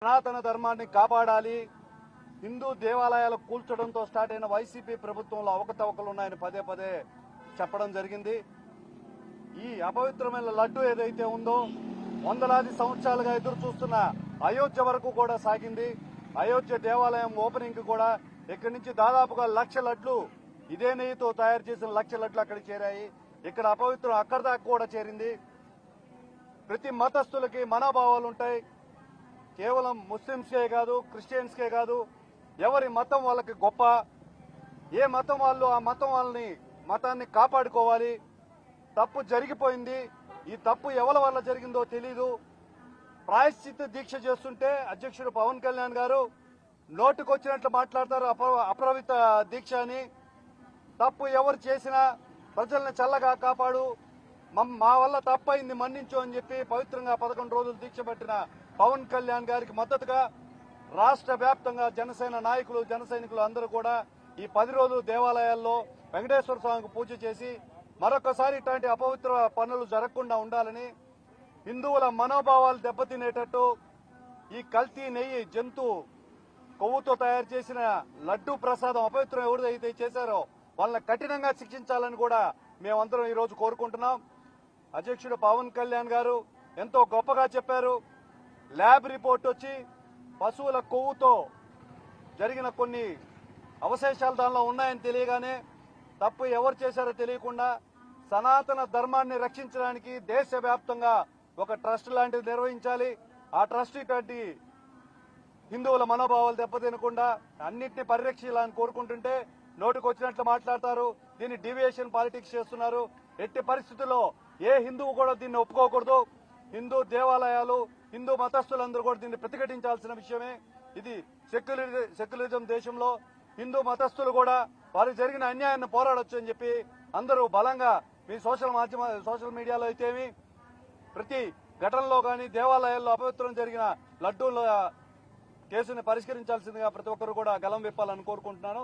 సనాతన ధర్మాన్ని కాపాడాలి. హిందూ దేవాలయాలు కూల్చడంతో స్టార్ట్ అయిన వైసీపీ ప్రభుత్వంలో అవకతవకలు ఉన్నాయని పదే పదే చెప్పడం జరిగింది. ఈ అపవిత్రమైన లడ్డు ఏదైతే ఉందో వందలాది సంవత్సరాలుగా ఎదురు చూస్తున్న అయోధ్య వరకు కూడా సాగింది. అయోధ్య దేవాలయం ఓపెనింగ్ కి కూడా ఇక్కడి నుంచి దాదాపుగా 1,00,000 లడ్లు ఇదే నెయ్యితో తయారు చేసిన 1,00,000 లడ్లు అక్కడ చేరాయి. ఇక్కడ అపవిత్రం అక్కడ దాకా కూడా చేరింది. ప్రతి మతస్థులకి మనోభావాలు ఉంటాయి. కేవలం ముస్లింస్కే కాదు, క్రిస్టియన్స్కే కాదు, ఎవరి మతం వాళ్ళకి గొప్ప. ఏ మతం వాళ్ళు ఆ మతం మతాన్ని కాపాడుకోవాలి. తప్పు జరిగిపోయింది. ఈ తప్పు ఎవరి వల్ల జరిగిందో తెలీదు. ప్రాయశ్చిత్త దీక్ష చేస్తుంటే అధ్యక్షుడు పవన్ కళ్యాణ్ గారు నోటుకొచ్చినట్లు మాట్లాడతారు. అపవిత్ర దీక్ష అని. తప్పు ఎవరు చేసినా ప్రజల్ని చల్లగా కాపాడు, మా వల్ల తప్పైంది మన్నించు అని చెప్పి పవిత్రంగా 11 రోజులు దీక్ష పట్టిన పవన్ కళ్యాణ్ గారికి మద్దతుగా రాష్ట్ర వ్యాప్తంగా జనసేన నాయకులు, జన సైనికులు అందరూ కూడా ఈ 10 రోజులు దేవాలయాల్లో వెంకటేశ్వర స్వామికి పూజ చేసి మరొకసారి ఇట్లాంటి అపవిత్ర పనులు జరగకుండా ఉండాలని, హిందువుల మనోభావాలు దెబ్బతినేటట్టు ఈ కల్తీ నెయ్యి, జంతు కొవ్వుతో తయారు చేసిన లడ్డూ ప్రసాదం అపవిత్రం ఎవరైతే చేశారో వాళ్ళని కఠినంగా శిక్షించాలని కూడా మేమందరం ఈ రోజు కోరుకుంటున్నాం. అధ్యక్షుడు పవన్ కళ్యాణ్ గారు ఎంతో గొప్పగా చెప్పారు. ల్యాబ్ రిపోర్ట్ వచ్చి పశువుల కొవ్వుతో జరిగిన కొన్ని అవశేషాలు దానిలో ఉన్నాయని తెలియగానే తప్పు ఎవరు చేశారో తెలియకుండా సనాతన ధర్మాన్ని రక్షించడానికి దేశవ్యాప్తంగా ఒక ట్రస్ట్ లాంటిది నిర్వహించాలి. ఆ ట్రస్ట్ ఇటువంటి హిందువుల మనోభావాలు దెబ్బతినకుండా అన్నింటినీ పరిరక్షించాలని కోరుకుంటుంటే నోటికొచ్చినట్లు మాట్లాడతారు. దీన్ని డీవియేషన్ పాలిటిక్స్ చేస్తున్నారు. ఎట్టి పరిస్థితుల్లో ఏ హిందువు కూడా దీన్ని ఒప్పుకోకూడదు. హిందూ దేవాలయాలు, హిందూ మతస్థులందరూ కూడా దీన్ని ప్రతిఘటించాల్సిన విషయమే. ఇది సెక్యులరిజం దేశంలో హిందూ మతస్థులు కూడా వారికి జరిగిన అన్యాయాన్ని పోరాడొచ్చు అని చెప్పి అందరూ బలంగా మీ సోషల్ మీడియాలో అయితేమి, ప్రతి ఘటనలో కానీ దేవాలయాల్లో అపవిత్రం జరిగిన లడ్డూల కేసుని పరిష్కరించాల్సిందిగా ప్రతి ఒక్కరు కూడా గలం విప్పాలని కోరుకుంటున్నాను.